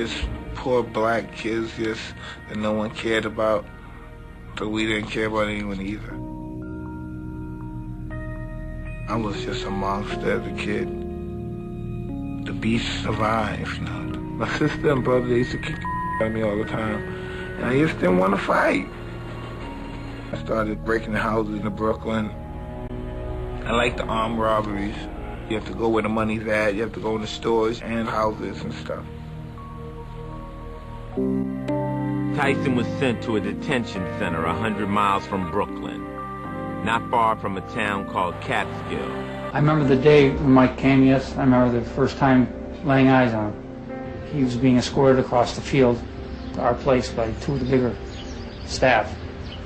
just poor black kids that no one cared about, so we didn't care about anyone either. I was just a monster as a kid. The beast survived, My sister and brother, they used to kick out of me all the time, and I just didn't want to fight. I started breaking the houses in Brooklyn. I like the armed robberies. You have to go where the money's at, you have to go in the stores and houses and stuff. Tyson was sent to a detention center 100 miles from Brooklyn, not far from a town called Catskill. I remember the day when Mike came, yes. I remember the first time laying eyes on him. He was being escorted across the field to our place by two of the bigger staff.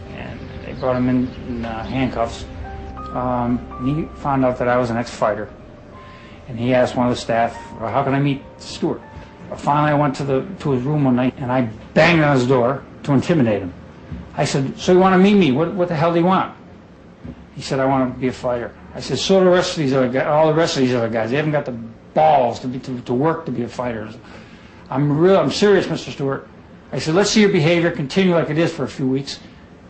And they brought him in handcuffs. He found out that I was an ex-fighter. And he asked one of the staff, how can I meet Stewart? Finally, I went to his room one night, and I banged on his door to intimidate him. I said, so you want to meet me? What the hell do you want? He said, I want to be a fighter. I said, so do the rest of these other guys, all the rest of these other guys. They haven't got the balls to work to be a fighter. I'm serious, Mr. Stewart. I said, let's see your behavior continue like it is for a few weeks,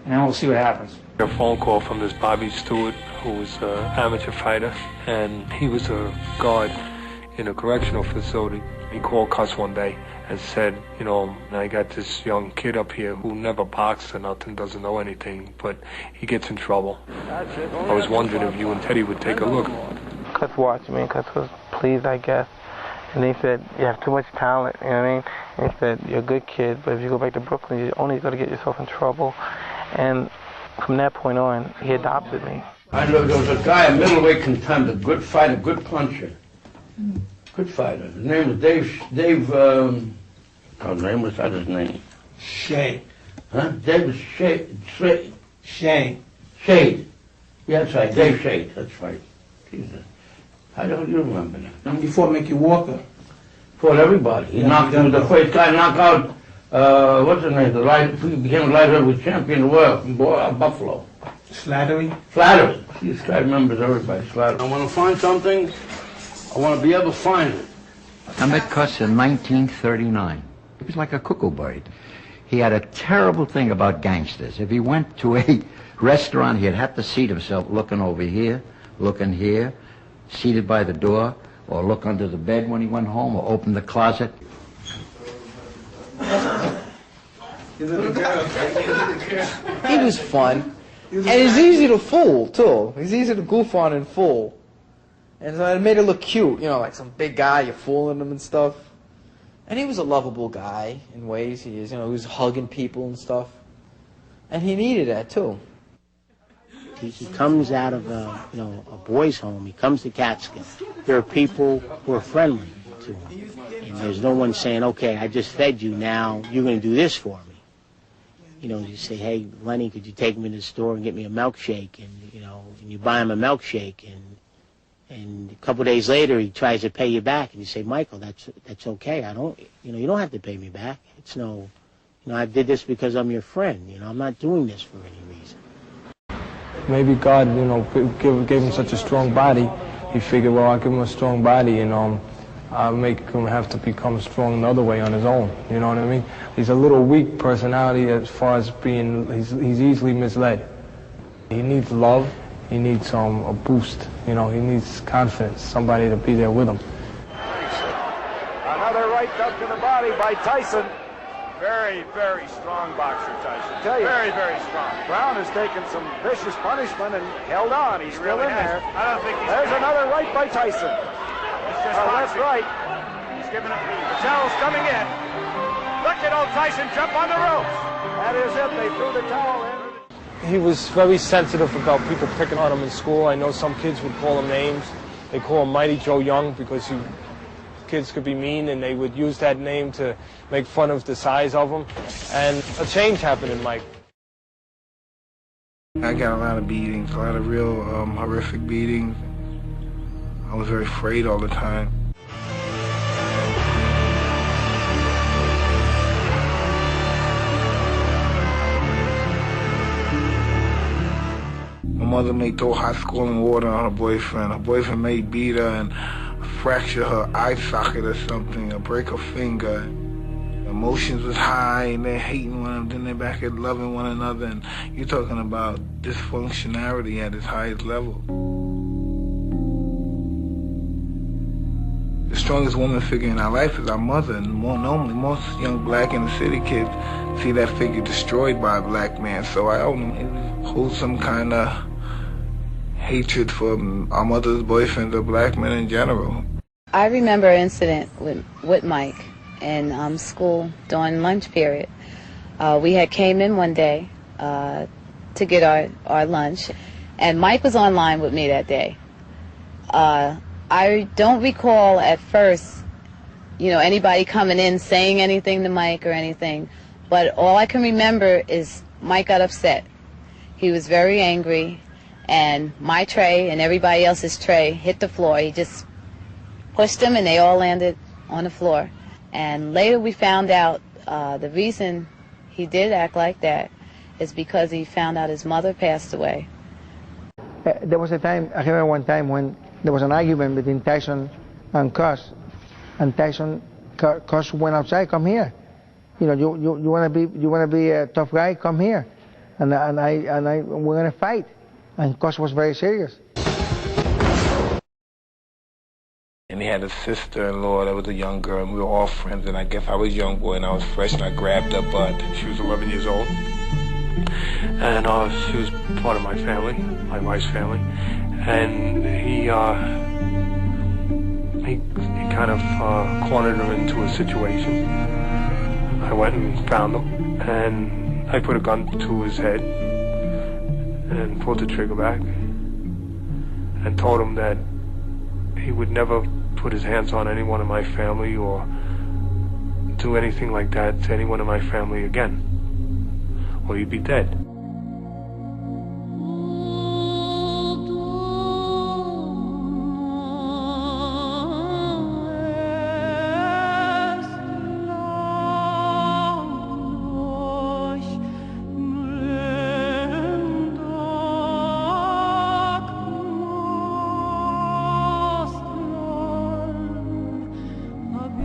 and then we'll see what happens. A phone call from this Bobby Stewart, who was an amateur fighter, and he was a guard in a correctional facility. He called us one day and said, I got this young kid up here who never boxed or nothing, doesn't know anything, but he gets in trouble. I was wondering if you and Teddy would take a look. Cuz watched me, Cuz was pleased, I guess. And he said, you have too much talent, you know what I mean? And he said, you're a good kid, but if you go back to Brooklyn, you're only going to get yourself in trouble. And from that point on, he adopted me. I know there was a guy, a middleweight contender, good fighter, good puncher. Good fighter. His name was Dave, what's that his name? Shade. Huh? David Shade. Shade. Shade. Yeah, that's right, Dave Shade, that's right. Jesus. How don't you remember that? And before Mickey Walker. Fought everybody. He knocked him, the first guy knocked out, what's his name? He became light heavyweight champion of the world from Buffalo. Slattery? Flattery. This guy remembers everybody, Slattery. I want to find something. I want to be able to find it. I met Cuss in 1939. He was like a cuckoo bird. He had a terrible thing about gangsters. If he went to a restaurant, he'd have to seat himself looking over here, looking here, seated by the door, or look under the bed when he went home, or open the closet. He was fun. And he's easy to fool, too. He's easy to goof on and fool. And so it made it look cute, like some big guy, you're fooling him and stuff. And he was a lovable guy in ways. He is, he was hugging people and stuff. And he needed that, too. He comes out of a boys' home. He comes to Catskill. There are people who are friendly to him. And there's no one saying, okay, I just fed you, now you're going to do this for me. You say, hey, Lenny, could you take me to the store and get me a milkshake? And you buy him a milkshake, and a couple of days later he tries to pay you back, and you say, Michael, that's okay. You don't have to pay me back. It's no, I did this because I'm your friend. I'm not doing this for any reason. Maybe God, gave him such a strong body. He figured, well, I'll give him a strong body, and I'll make him have to become strong another way on his own. You know what I mean? He's a little weak personality as far as being, he's easily misled. He needs love. He needs a boost. He needs confidence, somebody to be there with him. Another right duck to the body by Tyson. Very, very strong boxer, Tyson. Very, very strong. Brown has taken some vicious punishment and held on. He's still in there. I don't think he's... There's another right by Tyson. It's just left right. He's giving up. Patel's coming in. Look at old Tyson jump on the ropes. That is it. They threw the towel in. He was very sensitive about people picking on him in school. I know some kids would call him names. They call him Mighty Joe Young because kids could be mean, and they would use that name to make fun of the size of him. And a change happened in Mike. I got a lot of beatings, a lot of real horrific beatings. I was very afraid all the time. My mother may throw hot scalding water on her boyfriend. Her boyfriend may beat her and fracture her eye socket or something, or break her finger. emotions was high and they're hating one another, then they're back at loving one another, and you're talking about dysfunctionality at its highest level. The strongest woman figure in our life is our mother, and more normally, most young black inner city kids see that figure destroyed by a black man, so I hold some kind of hatred for our mother's boyfriend or black men in general. I remember an incident with Mike in school during lunch period. We had came in one day to get our lunch, and Mike was online with me that day. I don't recall at first, anybody coming in saying anything to Mike or anything, but all I can remember is Mike got upset. He was very angry, and my tray and everybody else's tray hit the floor. He just pushed them, and they all landed on the floor. And later we found out the reason he did act like that is because he found out his mother passed away. There was a time, I remember one time when there was an argument between Tyson and Cus, and Cus went outside, come here. You want to be a tough guy, come here. And we're going to fight. And Cus was very serious. And he had a sister-in-law that was a young girl, and we were all friends, and I guess I was a young boy and I was fresh, and I grabbed her butt. She was 11 years old. And she was part of my family, my wife's family. And he kind of cornered her into a situation. I went and found him, and I put a gun to his head and pulled the trigger back and told him that he would never put his hands on anyone in my family or do anything like that to anyone in my family again, or he'd be dead.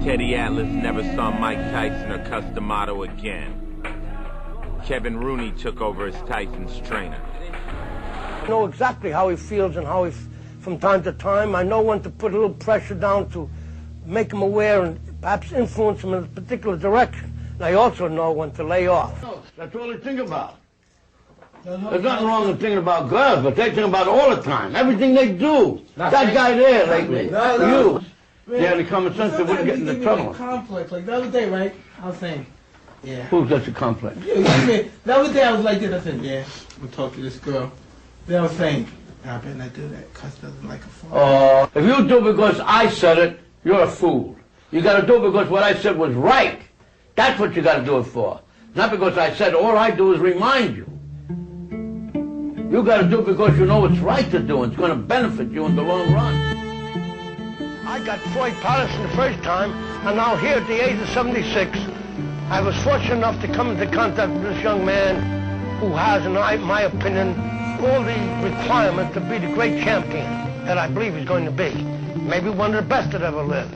Teddy Atlas never saw Mike Tyson or Cus D'Amato again. Kevin Rooney took over as Tyson's trainer. I know exactly how he feels and how he, from time to time, I know when to put a little pressure down to make him aware and perhaps influence him in a particular direction. And I also know when to lay off. That's all they think about. There's nothing wrong with thinking about girls, but they think about it all the time. Everything they do. That guy there lately, you. They had the common sense, they wouldn't get into trouble. Conflict, like the other day, right? I was saying, yeah. Who's got the complex? The other day I was like this, I said, yeah, I'm talking to this girl. Then I was saying, I better not do that, Cus doesn't like a fool. Oh, if you do because I said it, you're a fool. You got to do it because what I said was right. That's what you got to do it for. Not because I said, all I do is remind you. You got to do it because you know it's right to do, and it's going to benefit you in the long run. I got Floyd Patterson the first time, and now here at the age of 76, I was fortunate enough to come into contact with this young man who has, in my opinion, all the requirements to be the great champion that I believe he's going to be. Maybe one of the best that ever lived,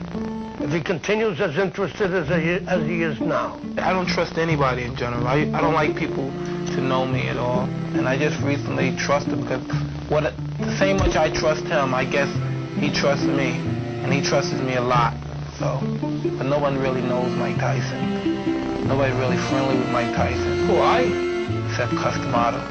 if he continues as interested as he is now. I don't trust anybody in general. I don't like people to know me at all. And I just recently trusted because the same much I trust him, I guess he trusts me. And he trusts me a lot, so. But no one really knows Mike Tyson. Nobody's really friendly with Mike Tyson. Who, I? Except Cus D'Amato.